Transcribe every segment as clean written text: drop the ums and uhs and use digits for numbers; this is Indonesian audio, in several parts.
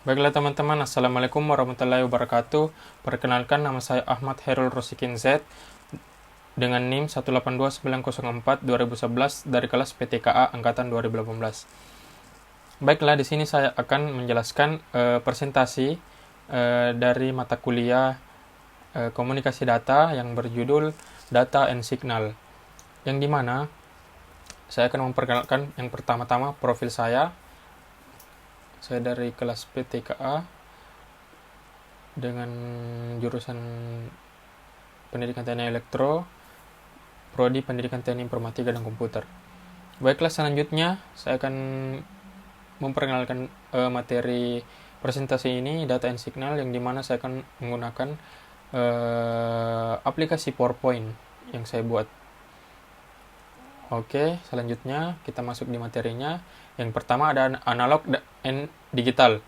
Baiklah teman-teman, Assalamualaikum warahmatullahi wabarakatuh. Perkenalkan, nama saya Ahmad Herul Rosikin Z dengan NIM 182904211 dari kelas PTKA Angkatan 2018. Baiklah, di sini saya akan menjelaskan presentasi dari mata kuliah komunikasi data yang berjudul Data and Signal, yang dimana saya akan memperkenalkan yang pertama-tama profil saya. Saya dari kelas PTKA dengan jurusan Pendidikan Teknik Elektro, Prodi Pendidikan Teknik Informatika dan Komputer. Baiklah, selanjutnya saya akan memperkenalkan materi presentasi ini, Data and Signal, yang dimana saya akan menggunakan aplikasi PowerPoint yang saya buat. Oke, selanjutnya kita masuk di materinya. Yang pertama ada analog and digital,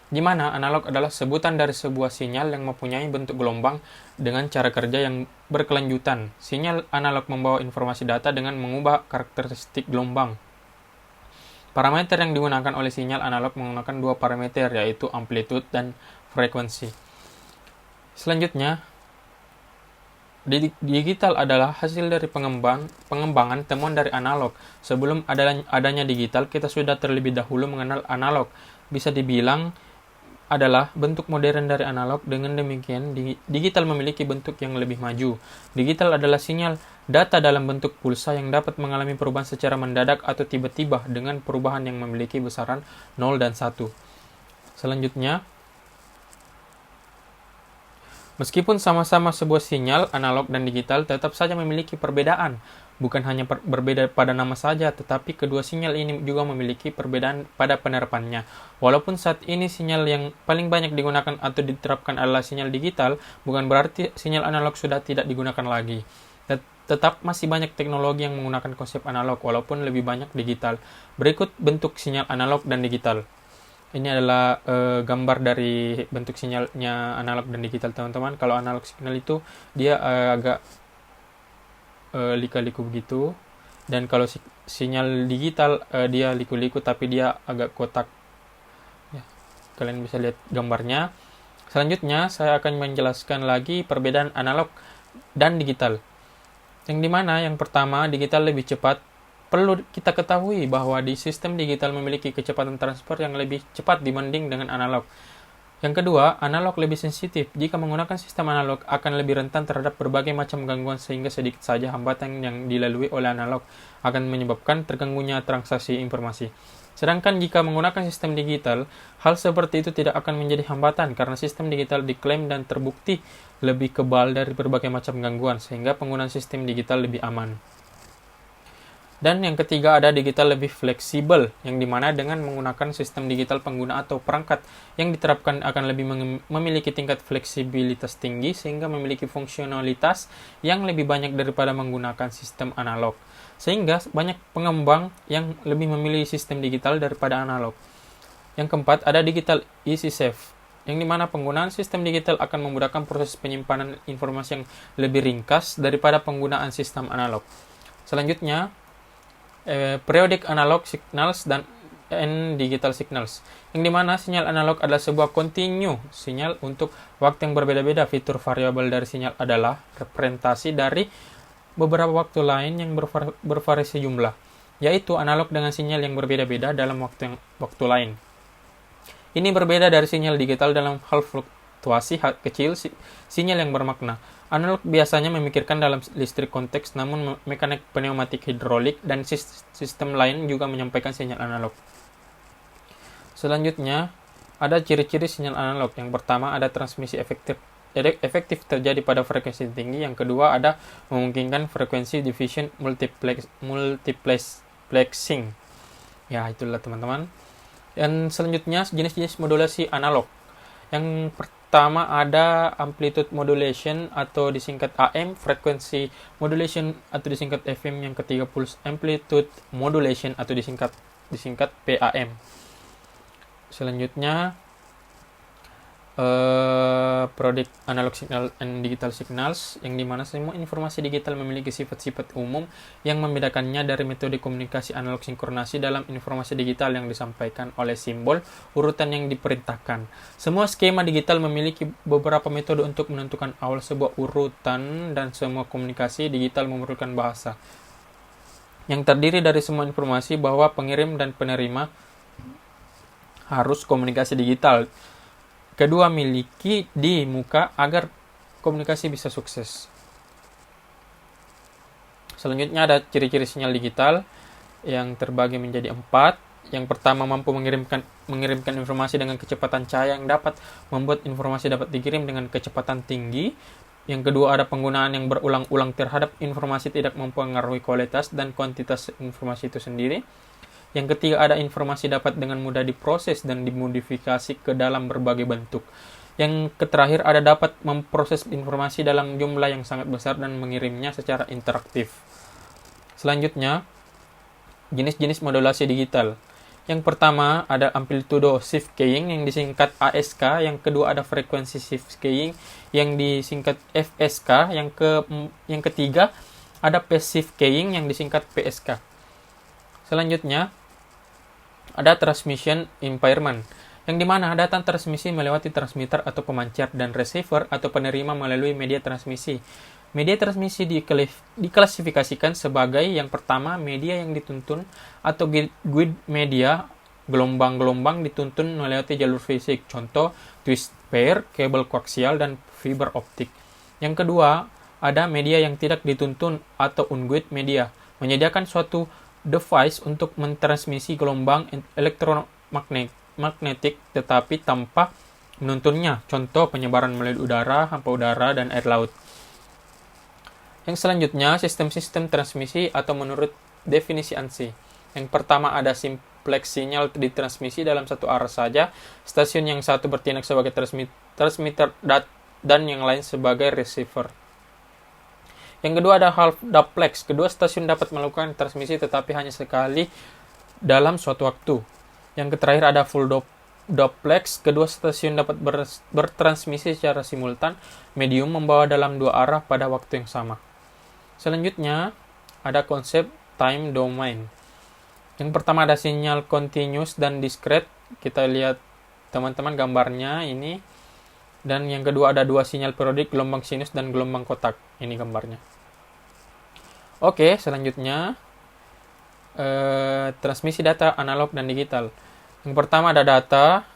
di mana analog adalah sebutan dari sebuah sinyal yang mempunyai bentuk gelombang dengan cara kerja yang berkelanjutan. Sinyal analog membawa informasi data dengan mengubah karakteristik gelombang. Parameter yang digunakan oleh sinyal analog menggunakan dua parameter, yaitu amplitude dan frekuensi. Selanjutnya, digital adalah hasil dari pengembangan temuan dari analog. Sebelum adanya digital, kita sudah terlebih dahulu mengenal analog. Bisa dibilang adalah bentuk modern dari analog. Dengan demikian, digital memiliki bentuk yang lebih maju. Digital adalah sinyal data dalam bentuk pulsa yang dapat mengalami perubahan secara mendadak atau tiba-tiba dengan perubahan yang memiliki besaran 0 dan 1. Selanjutnya, meskipun sama-sama sebuah sinyal, analog dan digital tetap saja memiliki perbedaan. Bukan hanya berbeda pada nama saja, tetapi kedua sinyal ini juga memiliki perbedaan pada penerapannya. Walaupun saat ini sinyal yang paling banyak digunakan atau diterapkan adalah sinyal digital, bukan berarti sinyal analog sudah tidak digunakan lagi. Tetap masih banyak teknologi yang menggunakan konsep analog, walaupun lebih banyak digital. Berikut bentuk sinyal analog dan digital. Ini adalah gambar dari bentuk sinyalnya analog dan digital, teman-teman. Kalau analog signal itu dia agak lika-liku begitu, dan kalau sinyal digital dia liku-liku tapi dia agak kotak ya, kalian bisa lihat gambarnya. Selanjutnya saya akan menjelaskan lagi perbedaan analog dan digital, yang dimana yang pertama, digital lebih cepat. Perlu kita ketahui bahwa di sistem digital memiliki kecepatan transfer yang lebih cepat dibanding dengan analog. Yang kedua, analog lebih sensitif. Jika menggunakan sistem analog akan lebih rentan terhadap berbagai macam gangguan, sehingga sedikit saja hambatan yang dilalui oleh analog akan menyebabkan terganggunya transaksi informasi. Sedangkan jika menggunakan sistem digital, hal seperti itu tidak akan menjadi hambatan karena sistem digital diklaim dan terbukti lebih kebal dari berbagai macam gangguan, sehingga penggunaan sistem digital lebih aman. Dan yang ketiga, ada digital lebih fleksibel, yang dimana dengan menggunakan sistem digital, pengguna atau perangkat yang diterapkan akan lebih memiliki tingkat fleksibilitas tinggi sehingga memiliki fungsionalitas yang lebih banyak daripada menggunakan sistem analog. Sehingga banyak pengembang yang lebih memilih sistem digital daripada analog. Yang keempat, ada digital easy safe, yang dimana penggunaan sistem digital akan memudahkan proses penyimpanan informasi yang lebih ringkas daripada penggunaan sistem analog. Selanjutnya, periodic analog signals dan digital signals, yang dimana sinyal analog adalah sebuah kontinu sinyal untuk waktu yang berbeda-beda. Fitur variabel dari sinyal adalah representasi dari beberapa waktu lain yang bervariasi jumlah, yaitu analog dengan sinyal yang berbeda-beda dalam waktu lain. Ini berbeda dari sinyal digital dalam hal fluktuasi kecil sinyal yang bermakna. Analog biasanya memikirkan dalam listrik konteks, namun mekanik pneumatik, hidrolik, dan sistem lain juga menyampaikan sinyal analog. Selanjutnya, ada ciri-ciri sinyal analog. Yang pertama, ada transmisi efektif terjadi pada frekuensi tinggi. Yang kedua, ada memungkinkan frekuensi diffusion multiplexing. Ya, itulah teman-teman. Dan selanjutnya, jenis-jenis modulasi analog. Yang pertama ada amplitude modulation atau disingkat AM, frequency modulation atau disingkat FM. Yang ketiga pulse amplitude modulation atau disingkat PAM. Selanjutnya produk analog signal and digital signals, yang dimana semua informasi digital memiliki sifat-sifat umum yang membedakannya dari metode komunikasi analog sinkronasi dalam informasi digital yang disampaikan oleh simbol urutan yang diperintahkan. Semua skema digital memiliki beberapa metode untuk menentukan awal sebuah urutan, dan semua komunikasi digital memerlukan bahasa yang terdiri dari semua informasi bahwa pengirim dan penerima harus komunikasi digital kedua miliki di muka agar komunikasi bisa sukses. Selanjutnya ada ciri-ciri sinyal digital yang terbagi menjadi 4. Yang pertama, mampu mengirimkan informasi dengan kecepatan cahaya yang dapat membuat informasi dapat dikirim dengan kecepatan tinggi. Yang kedua, ada penggunaan yang berulang-ulang terhadap informasi tidak mempengaruhi kualitas dan kuantitas informasi itu sendiri. Yang ketiga, ada informasi dapat dengan mudah diproses dan dimodifikasi ke dalam berbagai bentuk. Yang terakhir, ada dapat memproses informasi dalam jumlah yang sangat besar dan mengirimnya secara interaktif. Selanjutnya, jenis-jenis modulasi digital. Yang pertama, ada amplitudo shift keying yang disingkat ASK. Yang kedua, ada frekuensi shift keying yang disingkat FSK. Yang ketiga, ada phase shift keying yang disingkat PSK. Selanjutnya, ada transmission impairment, yang dimana data transmisi melewati transmitter atau pemancar dan receiver atau penerima melalui media transmisi. Media transmisi diklasifikasikan sebagai yang pertama, media yang dituntun atau guide media, gelombang-gelombang dituntun melewati jalur fisik, contoh twist pair, kabel koaksial, dan fiber optik. Yang kedua, ada media yang tidak dituntun atau unguided media, menyediakan suatu device untuk mentransmisi gelombang elektromagnetik tetapi tanpa menuntunnya, contoh penyebaran melalui udara, hampa udara, dan air laut. Yang selanjutnya, sistem-sistem transmisi atau menurut definisi ANSI. Yang pertama, ada simplex sinyal ditransmisi dalam satu arah saja, stasiun yang satu bertindak sebagai transmitter dan yang lain sebagai receiver. Yang kedua, ada half duplex. Kedua stasiun dapat melakukan transmisi tetapi hanya sekali dalam suatu waktu. Yang terakhir, ada full duplex. Kedua stasiun dapat bertransmisi secara simultan, medium membawa dalam dua arah pada waktu yang sama. Selanjutnya, ada konsep time domain. Yang pertama, ada sinyal continuous dan discrete. Kita lihat teman-teman gambarnya ini. Dan yang kedua, ada dua sinyal periodik, gelombang sinus dan gelombang kotak. Ini gambarnya. Oke, selanjutnya transmisi data analog dan digital. Yang pertama, ada data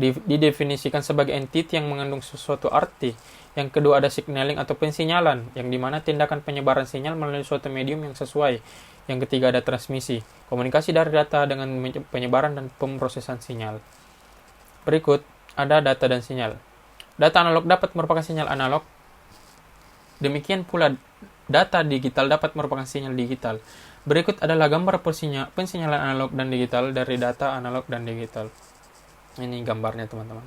didefinisikan sebagai entiti yang mengandung sesuatu arti. Yang kedua, ada signaling atau pensinyalan, yang dimana tindakan penyebaran sinyal melalui suatu medium yang sesuai. Yang ketiga, ada transmisi, komunikasi dari data dengan penyebaran dan pemrosesan sinyal. Berikut, ada data dan sinyal. Data analog dapat merupakan sinyal analog. Demikian pula data digital dapat merupakan sinyal digital. Berikut adalah gambar pensinyalan analog dan digital dari data analog dan digital. Ini gambarnya, teman-teman.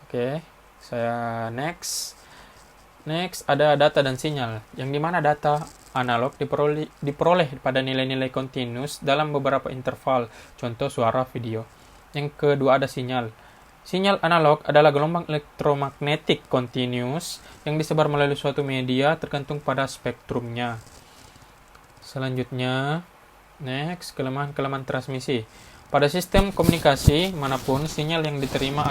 Oke, saya next. Next, ada data dan sinyal, yang dimana data analog diperoleh pada nilai-nilai continuous dalam beberapa interval, contoh suara, video. Yang kedua, ada sinyal. Sinyal analog adalah gelombang elektromagnetik continuous yang disebar melalui suatu media tergantung pada spektrumnya. Selanjutnya, next, kelemahan-kelemahan transmisi. Pada sistem komunikasi manapun, sinyal yang diterima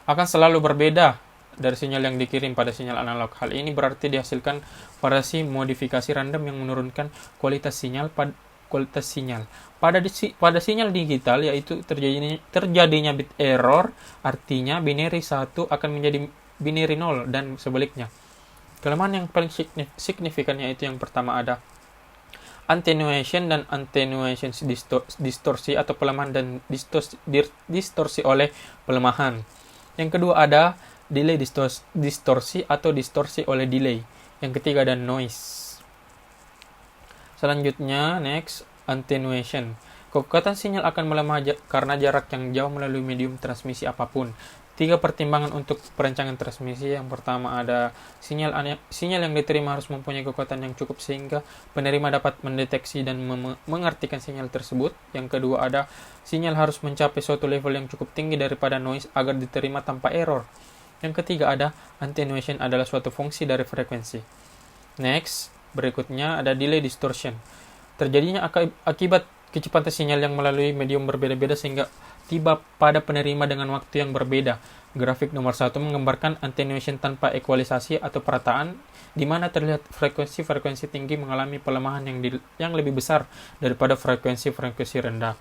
akan selalu berbeda dari sinyal yang dikirim pada sinyal analog. Hal ini berarti dihasilkan variasi modifikasi random yang menurunkan kualitas sinyal. Pada sinyal digital, yaitu terjadinya bit error, artinya binary 1 akan menjadi binary 0 dan sebaliknya. Kelemahan yang paling signifikan yaitu yang pertama, ada attenuation dan attenuation distorsi atau pelemahan dan distorsi oleh pelemahan. Yang kedua, ada delay distorsi atau distorsi oleh delay. Yang ketiga, ada noise. Selanjutnya, next, attenuation. Kekuatan sinyal akan melemah karena jarak yang jauh melalui medium transmisi apapun. 3 pertimbangan untuk perancangan transmisi. Yang pertama ada sinyal yang diterima harus mempunyai kekuatan yang cukup sehingga penerima dapat mendeteksi dan mengartikan sinyal tersebut. Yang kedua ada sinyal harus mencapai suatu level yang cukup tinggi daripada noise agar diterima tanpa error. Yang ketiga ada attenuation adalah suatu fungsi dari frekuensi. Next, berikutnya ada delay distortion. Terjadinya akibat kecepatan sinyal yang melalui medium berbeda-beda sehingga tiba pada penerima dengan waktu yang berbeda. Grafik nomor 1 menggambarkan attenuation tanpa ekualisasi atau perataan, di mana terlihat frekuensi tinggi mengalami pelemahan yang lebih besar daripada frekuensi rendah.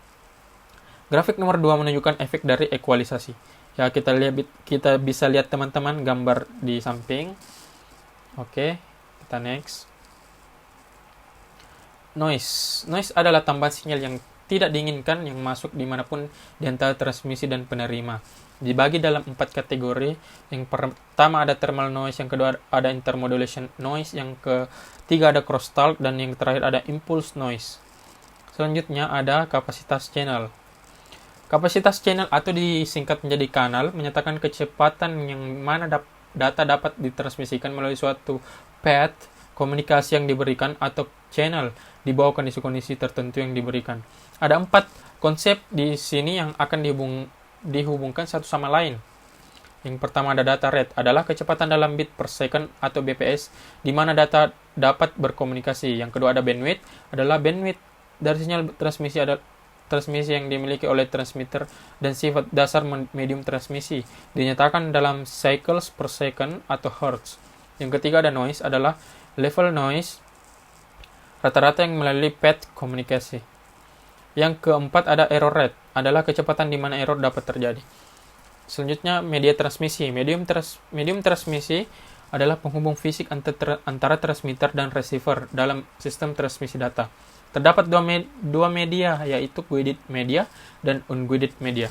Grafik nomor 2 menunjukkan efek dari ekualisasi. Ya, kita bisa lihat teman-teman gambar di samping. Oke, kita next. Noise adalah tambahan sinyal yang tidak diinginkan yang masuk dimanapun di antara transmisi dan penerima. Dibagi dalam 4 kategori. Yang pertama ada thermal noise, yang kedua ada intermodulation noise, yang ketiga ada crosstalk, dan yang terakhir ada impulse noise. Selanjutnya ada kapasitas channel. Kapasitas channel atau disingkat menjadi kanal menyatakan kecepatan yang mana data dapat ditransmisikan melalui suatu path komunikasi yang diberikan atau channel di bawah kondisi-kondisi tertentu yang diberikan. Ada 4 konsep di sini yang akan dihubungkan satu sama lain. Yang pertama ada data rate, adalah kecepatan dalam bit per second atau BPS di mana data dapat berkomunikasi. Yang kedua ada bandwidth, adalah bandwidth dari sinyal transmisi yang dimiliki oleh transmitter dan sifat dasar medium transmisi dinyatakan dalam cycles per second atau hertz. Yang ketiga ada noise, adalah level noise rata-rata yang melalui path komunikasi. Yang keempat ada error rate, adalah kecepatan di mana error dapat terjadi. Selanjutnya media transmisi. Medium transmisi adalah penghubung fisik antara transmitter dan receiver dalam sistem transmisi data. Terdapat dua media, yaitu guided media dan unguided media.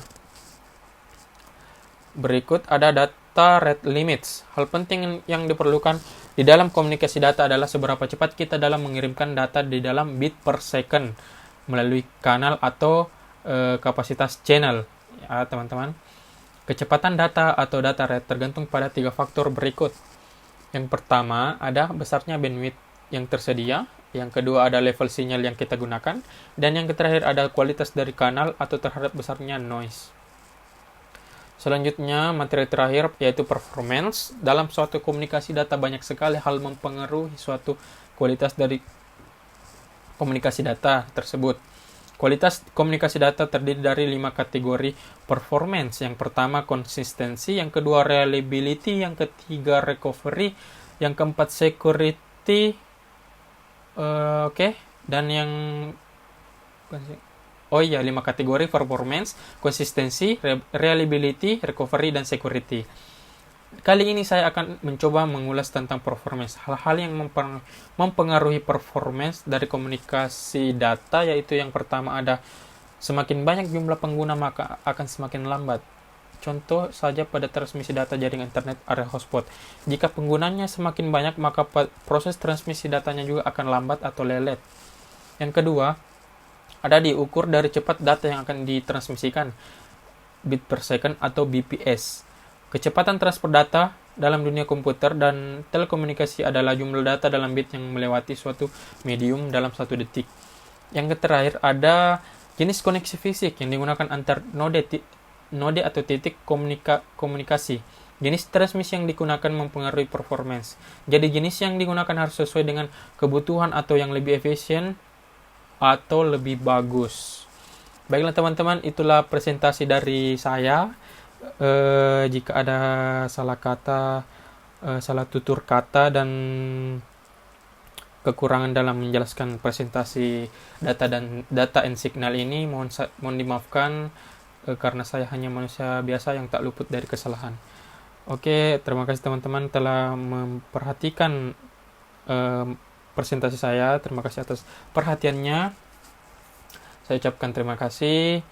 Berikut ada data rate limits. Hal penting yang diperlukan di dalam komunikasi data adalah seberapa cepat kita dalam mengirimkan data di dalam bit per second melalui kanal atau kapasitas channel. Ya, teman-teman. Kecepatan data atau data rate tergantung pada 3 faktor berikut. Yang pertama ada besarnya bandwidth yang tersedia. Yang kedua ada level sinyal yang kita gunakan. Dan yang terakhir ada kualitas dari kanal atau terhadap besarnya noise. Selanjutnya, materi terakhir yaitu performance. Dalam suatu komunikasi data banyak sekali hal mempengaruhi suatu kualitas dari komunikasi data tersebut. Kualitas komunikasi data terdiri dari 5 kategori performance. Yang pertama konsistensi, yang kedua reliability, yang ketiga recovery, yang keempat security, dan yang 5 kategori performance, konsistensi, reliability, recovery, dan security. Kali ini saya akan mencoba mengulas tentang performance. Hal-hal yang mempengaruhi performance dari komunikasi data, yaitu yang pertama ada semakin banyak jumlah pengguna maka akan semakin lambat. Contoh saja pada transmisi data jaringan internet area hotspot. Jika penggunanya semakin banyak maka proses transmisi datanya juga akan lambat atau lelet. Yang kedua, ada diukur dari cepat data yang akan ditransmisikan, bit per second atau BPS. Kecepatan transfer data dalam dunia komputer dan telekomunikasi adalah jumlah data dalam bit yang melewati suatu medium dalam 1 detik. Yang terakhir ada jenis koneksi fisik yang digunakan antar node atau titik komunikasi. Jenis transmisi yang digunakan mempengaruhi performance. Jadi jenis yang digunakan harus sesuai dengan kebutuhan atau yang lebih efisien atau lebih bagus. Baiklah teman-teman, itulah presentasi dari saya. Jika ada salah kata, salah tutur kata dan kekurangan dalam menjelaskan presentasi data and signal ini, mohon dimaafkan karena saya hanya manusia biasa yang tak luput dari kesalahan. Oke, terima kasih teman-teman telah memperhatikan presentasi saya. Terima kasih atas perhatiannya. Saya ucapkan terima kasih.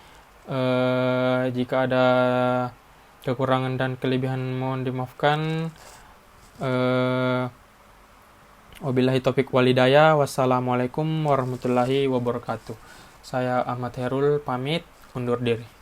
Jika ada kekurangan dan kelebihan mohon dimaafkan. Wabillahi taufiq walhidayah. Wassalamualaikum warahmatullahi wabarakatuh. Saya Ahmad Herul pamit undur diri.